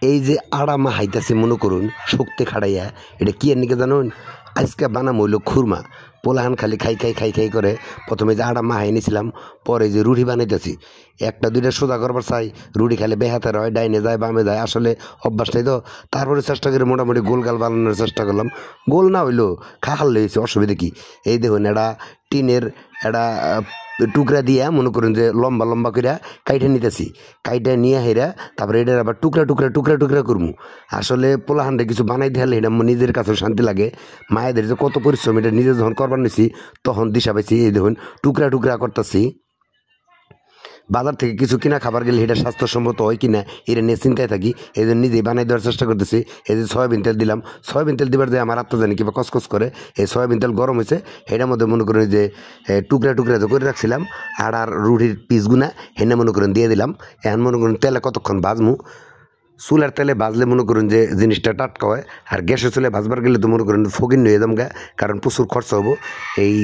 এই যে আড়া মাহাইতাছে মনে করুন শক্তি খাড়াইয়া, এটা কি এর নিকে জানুন? আজকে বানাম হইল খুরমা। পোলাহান খালি খাই খাই খাই খাই করে প্রথমে যে আড়া মাহাই নিয়েছিলাম, পরে যে রুটি বানাইতেছি, একটা দুইটা সোজা করবার চাই, রুটি খালি বেহাতে হয়, ডাইনে যায় বামে যায়, আসলে অভ্যাস নেই তো। তারপরে চেষ্টা করে মোটামুটি গোল গাল বানানোর চেষ্টা করলাম, গোল না হইলো খাহাল লেগেছে, অসুবিধা কি? এই দেখুন এটা টিনের এটা টুকরা দিয়া মনে করুন যে লম্বা লম্বা করে কাইটে নিতেছি, কাইটে নিয়ে হেরা তারপরে এটার আবার টুকরা টুকরা টুকরা টুকরা করবো। আসলে পোলাহানটা কিছু বানাই দিলে এটা নিজের কাছেও শান্তি লাগে। মায়েদের যে কত পরিশ্রম, এটা নিজে যখন করবার নিছি তখন দিশা পাইছি। এই দেখুন টুকরা টুকরা করতেছি। বাজার থেকে কিছু কিনা খাবার গেলে এটা স্বাস্থ্যসম্মত হয় কিনা এটা নিয়ে চিন্তায় থাকি, এই জন্য নিজেই বানাই দেওয়ার চেষ্টা করতেছি। এই যে সয়াবিন তেল দিলাম, সয়াবিন তেল দিবার যে আমার আত্মা জানি কিংবা কসকস করে, এই সয়াবিন তেল গরম হয়েছে, এটার মধ্যে মনে করেন যে টুকরা টুকরা যে করে রাখছিলাম আর রুটির পিসগুনা হেনে মনে করেন দিয়ে দিলাম। এখন মনে করেন তেলে কতক্ষণ ভাজমু। চুলার তেলে ভাজলে মনে করুন যে জিনিসটা টাটকা হয়, আর গ্যাসের চুলে ভাজবার গেলে তো মনে করেন ফকির নিয়ে যাম গা, কারণ প্রচুর খরচা হবো। এই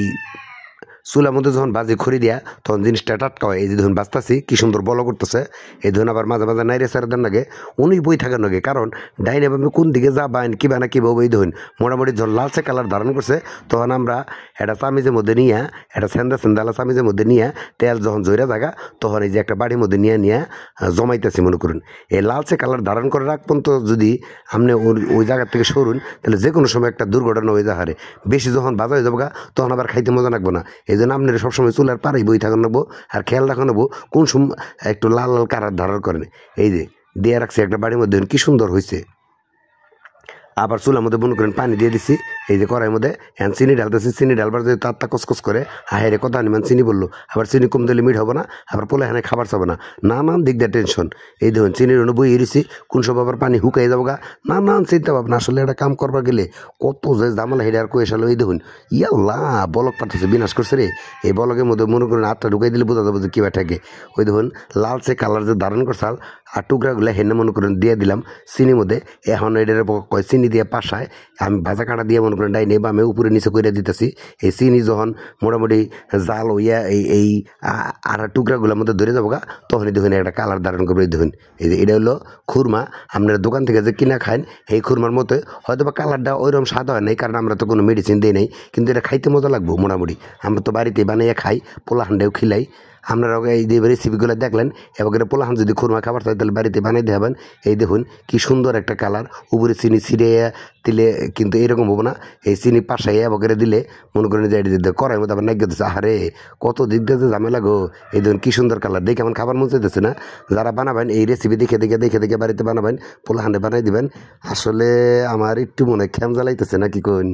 চুলার মধ্যে যখন বাজি খড়ি দিয়া তখন জিনিসটা টাটকা হয়। এই যে ধরুন বাঁচতাছি কি সুন্দর বল করতেছে, এই ধরুন আবার মাঝে মাঝে নাইরে সার দেন লাগে, উনি বই থাকার লাগে, কারণ ডাইনে বামে কোন দিকে যাবেন কিবা না কিবা এই ধরুন মোটামুটি যখন লালচে কালার ধারণ করছে তখন আমরা একটা চামিজের মধ্যে নিয়ে, একটা সেন্দা সেন্দালা চামিজের মধ্যে নিয়ে তেল যখন জয়রা জায়গা তখন এই যে একটা বাড়ির মধ্যে নিয়ে নিয়ে জমাইতেছি। মনে করুন এই লালচে কালার ধারণ করে রাখবেন, তো যদি আপনি ওই জায়গার থেকে সরুন তাহলে যে কোনো সময় একটা দুর্ঘটনা হয়ে যায়। হারে বেশি যখন বাজা হয়ে যাবো তখন আবার খাইতে মজা লাগবো না। এই জন্য আপনারা সবসময় চুলার পাড়াই বই থাকা নেবো, আর খেয়াল রাখা নেবো কোন সময় একটু লাল লাল কালার ধারণ করেন। এই যে দিয়ে রাখছি একটা বাড়ির মধ্যে, কি সুন্দর হয়েছে। আবার চুলার মধ্যে মনে করেন পানি দিয়ে দিচ্ছি, এই যে কড়াইয়ের মধ্যে এখন চিনি ঢালতেছি। চিনি ঢালবার যদি তারটা কসকস করে হাহেরে কথা নিমান চিনি বললো, আবার চিনি কম দিলে মিট হবে না, আবার পোলা এখানে খাবার চাবে না, নানান দিক দিয়ে টেনশন। এই দেখুন চিনির অন্য বই এরিছি, কোন সব আবার পানি হুকাই যাবো গা, নানান চিন্তা ভাবনা। আসলে একটা কাম করবার গেলে কত যে জামালা হেডে আর কয়ে সালো। এই দেখুন ইয়াল্লা বলক পাঠাচ্ছে, বিনাশ করছে রে। এই বলকের মধ্যে মনে করেন হাতটা ঢুকাই দিলে বোঝা যাবো যে কী থাকে। ওই দেখুন লালচে কালার যে ধারণ করছাল আর টুকরাগুলো হেনে মনে করেন দিয়ে দিলাম চিনির মধ্যে। এখন এটার কয় চিনি দিয়ে পাশায় আমি ভাজা কাটা দিয়ে মনে করেন ডাইনে বামে উপরে নিচে করে দিতেছি। এই চিনি যখন মোটামুটি জাল হইয়া এই আর টুকরাগুলোর মধ্যে ধরে যাবো গা, তখনই দেখুন একটা কালার ধারণ করবে। দেখুন এই যে এটা হলো খুরমা। আপনারা দোকান থেকে যে কিনা খান এই খুরমার মতো হয়তো বা কালারটা ওইরকম স্বাদ হয় নাই, কারণ আমরা তো কোনো মেডিসিন দিই নাই, কিন্তু এটা খাইতে মজা লাগবো। মোটামুটি আমরা তো বাড়িতে বানাইয়া খাই, পোলাহান্ডেও খিলাই। আপনারা এই যে রেসিপিগুলো দেখলেন, এবার পোলাহান যদি খুরমা খাবার চাই তাহলে বাড়িতে বানাই দেবেন। এই দেখুন কি সুন্দর একটা কালার, উপরে চিনি ছিঁড়ে দিলে কিন্তু এরকম হবো না। এই চিনি পাশাইয়া বগেরে দিলে মনে করেন যে এটা করার মধ্যে আবার নাইগে দিচ্ছে। আরে কত দিক দিয়ে যে ঝামেলা গো। এই দেখুন কি সুন্দর কালার, দেখে আমার খাবার মন চাইতেছে না। যারা বানাবেন এই রেসিপি দেখে দেখে দেখে দেখে বাড়িতে বানাবেন, পোলাহান্ডে বানাই দিবেন। আসলে আমার একটু মনে খ্যাম জ্বালাইতেছে না, কি কোন?